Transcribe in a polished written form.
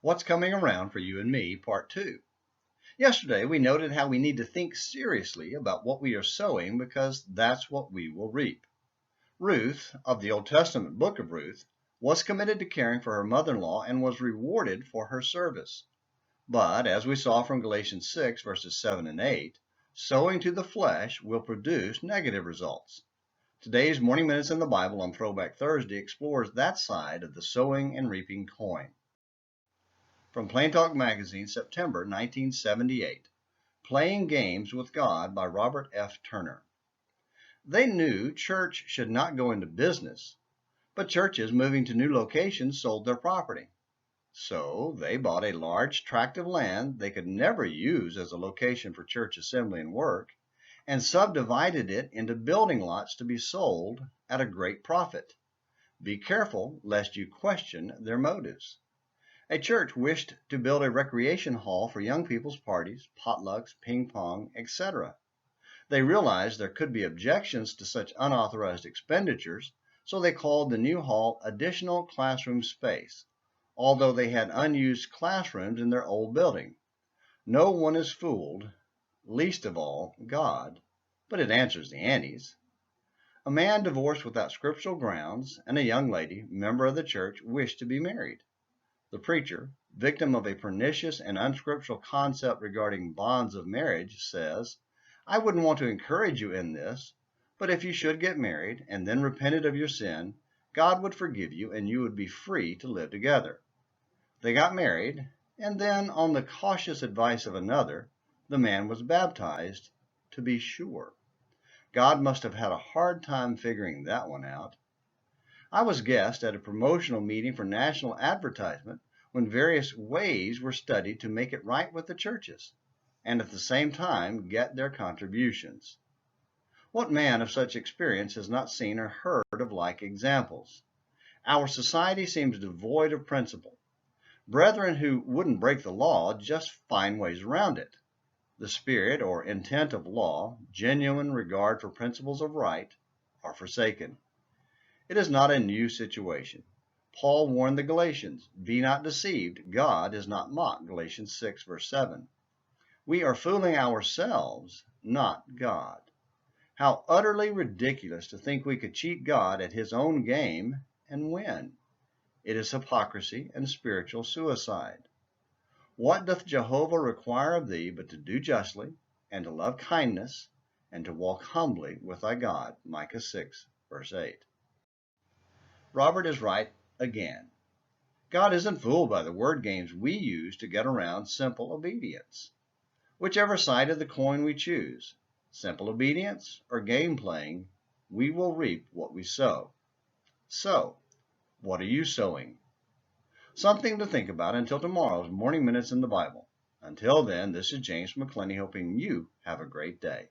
What's Coming Around for You and Me, Part 2. Yesterday, we noted how we need to think seriously about what we are sowing because that's what we will reap. Ruth, of the Old Testament book of Ruth, was committed to caring for her mother-in-law and was rewarded for her service. But, as we saw from Galatians 6, verses 7 and 8, sowing to the flesh will produce negative results. Today's Morning Minutes in the Bible on Throwback Thursday explores that side of the sowing and reaping coin. From Plain Talk Magazine, September 1978, Playing Games with God by Robert F. Turner. They knew church should not go into business, but churches moving to new locations sold their property. So they bought a large tract of land they could never use as a location for church assembly and work, and subdivided it into building lots to be sold at a great profit. Be careful lest you question their motives. A church wished to build a recreation hall for young people's parties, potlucks, ping-pong, etc. They realized there could be objections to such unauthorized expenditures, so they called the new hall additional classroom space, although they had unused classrooms in their old building. No one is fooled, least of all God, but it answers the antes. A man divorced without scriptural grounds, and a young lady, member of the church, wished to be married. The preacher, victim of a pernicious and unscriptural concept regarding bonds of marriage, says, "I wouldn't want to encourage you in this, but if you should get married and then repented of your sin, God would forgive you and you would be free to live together." They got married, and then, on the cautious advice of another, the man was baptized to be sure. God must have had a hard time figuring that one out. I was guest at a promotional meeting for national advertisement when various ways were studied to make it right with the churches, and at the same time get their contributions. What man of such experience has not seen or heard of like examples? Our society seems devoid of principle. Brethren who wouldn't break the law just find ways around it. The spirit or intent of law, genuine regard for principles of right, are forsaken. It is not a new situation. Paul warned the Galatians, "Be not deceived, God is not mocked," Galatians 6, verse 7. We are fooling ourselves, not God. How utterly ridiculous to think we could cheat God at his own game and win. It is hypocrisy and spiritual suicide. What doth Jehovah require of thee but to do justly, and to love kindness, and to walk humbly with thy God? Micah 6, verse 8. Robert is right again. God isn't fooled by the word games we use to get around simple obedience. Whichever side of the coin we choose, simple obedience or game playing, we will reap what we sow. So, what are you sowing? Something to think about until tomorrow's Morning Minutes in the Bible. Until then, this is James McClenny hoping you have a great day.